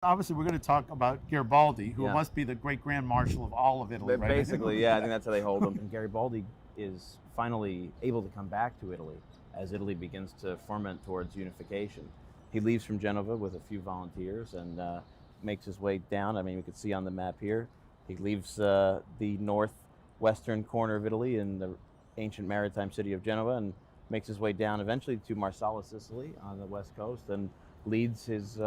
Obviously, we're going to talk about Garibaldi, who Yeah. must be the great Grand Marshal of all of Italy, right? Basically, yeah, I think that's how they hold him. And Garibaldi is finally able to come back to Italy as Italy begins to ferment towards unification. He leaves from Genova with a few volunteers and makes his way down. I mean, you can see on the map here, he leaves the northwestern corner of Italy in the ancient maritime city of Genoa and makes his way down eventually to Marsala, Sicily on the west coast, and leads his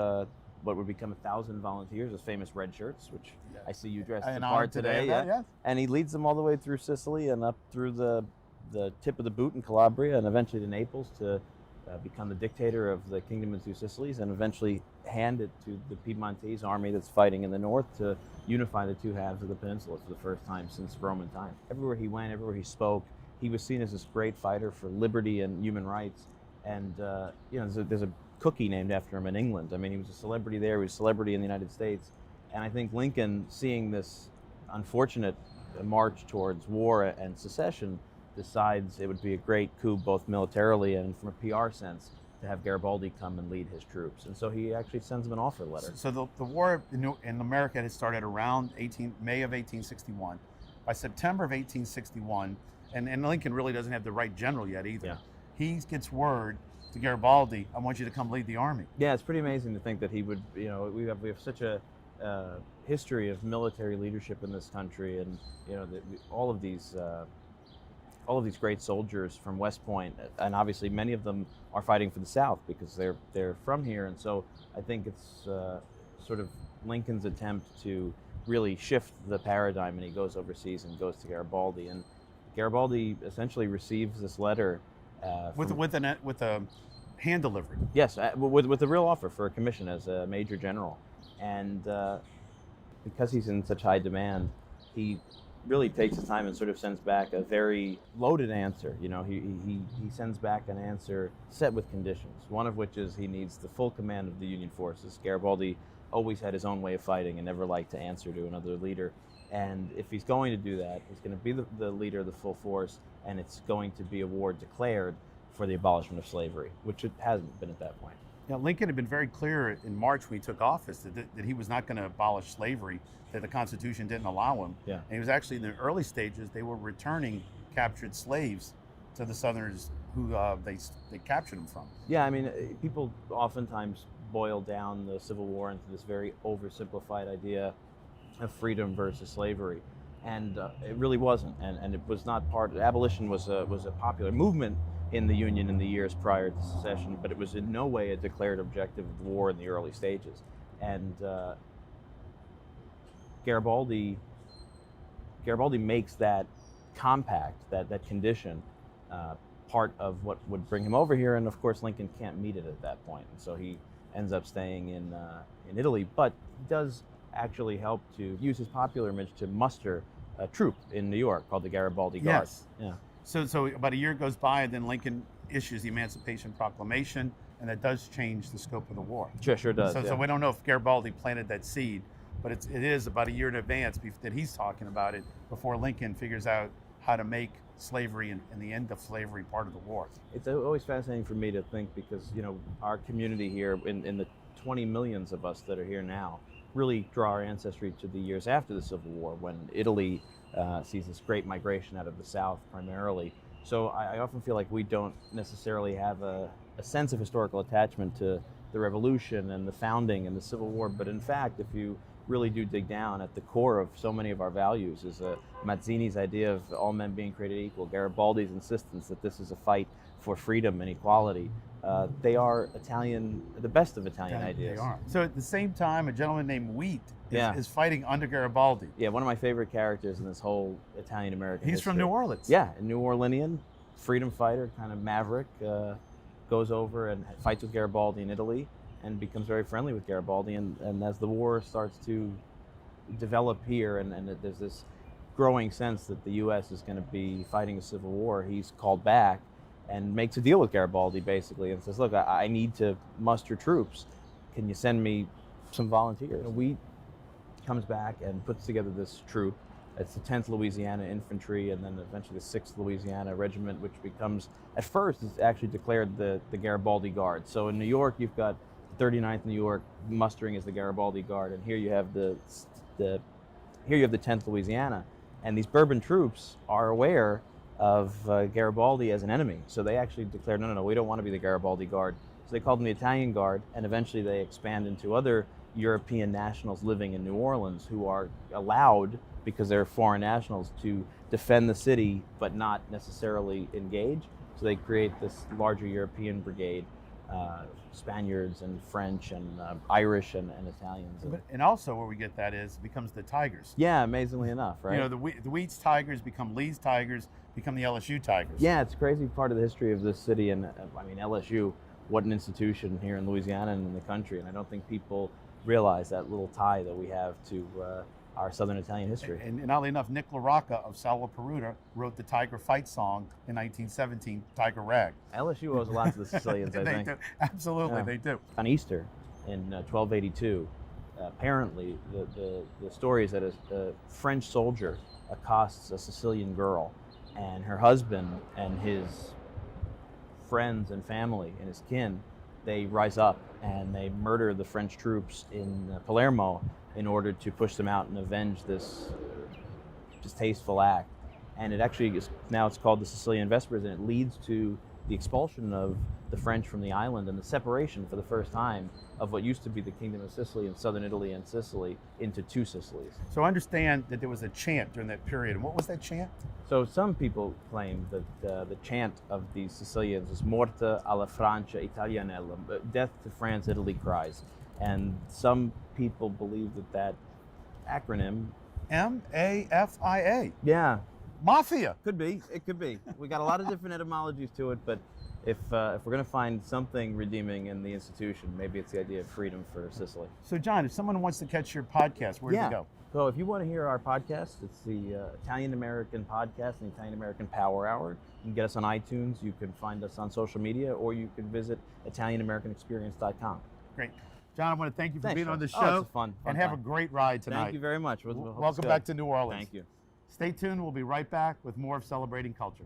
what would become 1,000 volunteers, his famous red shirts, which I see you dressed in part today. Yeah. Yes. And he leads them all the way through Sicily and up through the tip of the boot in Calabria and eventually to Naples to become the dictator of the Kingdom of Two Sicilies and eventually hand it to the Piedmontese army that's fighting in the north to unify the two halves of the peninsula for the first time since Roman time. Everywhere he went, everywhere he spoke, he was seen as this great fighter for liberty and human rights. And there's a cookie named after him in England. I mean, he was a celebrity there, he was a celebrity in the United States. And I think Lincoln, seeing this unfortunate march towards war and secession, decides it would be a great coup both militarily and from a PR sense to have Garibaldi come and lead his troops. And so he actually sends him an offer letter. So the war in America had started around May of 1861. By September of 1861, and Lincoln really doesn't have the right general yet either. Yeah. He gets word to Garibaldi, I want you to come lead the army. Yeah, it's pretty amazing to think that he would, we have such a history of military leadership in this country, and all of these great soldiers from West Point, and obviously many of them are fighting for the South because they're from here, and so I think it's sort of Lincoln's attempt to really shift the paradigm, and he goes overseas and goes to Garibaldi, and Garibaldi essentially receives this letter with a hand delivery. Yes, with a real offer for a commission as a major general, and because he's in such high demand, he really takes his time and sort of sends back a very loaded answer. He sends back an answer set with conditions. One of which is he needs the full command of the Union forces. Garibaldi always had his own way of fighting and never liked to answer to another leader. And if he's going to do that, he's going to be the leader of the full force, and it's going to be a war declared for the abolishment of slavery, which it hasn't been at that point. Lincoln had been very clear in March when he took office that he was not going to abolish slavery, that the Constitution didn't allow him. Yeah. And he was actually, in the early stages, they were returning captured slaves to the Southerners who they captured them from. Yeah, I mean, people oftentimes boil down the Civil War into this very oversimplified idea of freedom versus slavery, and it really wasn't. And it was not abolition was a popular movement in the Union in the years prior to secession, but it was in no way a declared objective of the war in the early stages. And Garibaldi makes that compact, that condition, part of what would bring him over here. And of course, Lincoln can't meet it at that point, and so he ends up staying in Italy. But he does actually help to use his popular image to muster a troop in New York called the Garibaldi Guard. Yes. Yeah. So about a year goes by, and then Lincoln issues the Emancipation Proclamation, and that does change the scope of the war. Sure does. So we don't know if Garibaldi planted that seed, but it is about a year in advance that he's talking about it before Lincoln figures out how to make slavery and the end of slavery part of the war. It's always fascinating for me to think because, our community here, in the 20 millions of us that are here now, really draw our ancestry to the years after the Civil War, when Italy sees this great migration out of the South primarily. So I often feel like we don't necessarily have a sense of historical attachment to the Revolution and the founding and the Civil War, but in fact, if you really do dig down, at the core of so many of our values is Mazzini's idea of all men being created equal, Garibaldi's insistence that this is a fight for freedom and equality. They are Italian, the best of Italian ideas. They are. So at the same time, a gentleman named Wheat is fighting under Garibaldi. Yeah, one of my favorite characters in this whole Italian-American He's history. from New Orleans. Yeah, a New Orleanian, freedom fighter, kind of maverick, goes over and fights with Garibaldi in Italy and becomes very friendly with Garibaldi. And as the war starts to develop here and there's this growing sense that the U.S. is going to be fighting a civil war, he's called back and makes a deal with Garibaldi basically and says, look, I need to muster troops. Can you send me some volunteers? Wheat comes back and puts together this troop. It's the 10th Louisiana Infantry and then eventually the 6th Louisiana Regiment, which becomes, at first, it's actually declared the Garibaldi Guard. So in New York, you've got the 39th New York mustering as the Garibaldi Guard, and here you have the 10th Louisiana, and these Bourbon troops are aware of Garibaldi as an enemy, so they actually declared, no, we don't want to be the Garibaldi Guard. So they called them the Italian Guard, and eventually they expand into other European nationals living in New Orleans who are allowed, because they're foreign nationals, to defend the city but not necessarily engage. So they create this larger European brigade, Spaniards and French and Irish and Italians. And also where we get that is it becomes the Tigers. Yeah, amazingly enough, right? You know, the Wheat's Tigers become Lee's Tigers, become the LSU Tigers. Yeah, it's a crazy part of the history of this city, and I mean, LSU, what an institution here in Louisiana and in the country, and I don't think people realize that little tie that we have to our Southern Italian history. And oddly enough, Nick LaRocca of Salva Peruta wrote the Tiger Fight song in 1917, Tiger Rag. LSU owes a lot to the Sicilians, I They think. do. Absolutely, Yeah. they do. On Easter in 1282, apparently the story is that a French soldier accosts a Sicilian girl, and her husband and his friends and family and his kin, they rise up and they murder the French troops in Palermo in order to push them out and avenge this distasteful act. And it actually is, now it's called the Sicilian Vespers, and it leads to the expulsion of the French from the island and the separation for the first time of what used to be the Kingdom of Sicily and Southern Italy and Sicily into two Sicilies. So I understand that there was a chant during that period. And what was that chant? So some people claim that the chant of the Sicilians is Morte alla Francia Italianella, death to France, Italy cries. And some people believe that acronym, MAFIA. yeah, Mafia. could be. It could be. We got a lot of different etymologies to it, but if we're going to find something redeeming in the institution, maybe it's the idea of freedom for Sicily. So John, if someone wants to catch your podcast, where do they go? So if you want to hear our podcast, it's the Italian American Podcast and the Italian American Power Hour. You can get us on iTunes. You can find us on social media, or you can visit ItalianAmericanExperience.com. Great. John, I want to thank you for Thanks, being on the Josh. show. Oh, it's a fun and have time. a great ride tonight. Thank you very much. Hope it's Welcome good. back to New Orleans. Thank you. Stay tuned. We'll be right back with more of Celebrating Culture.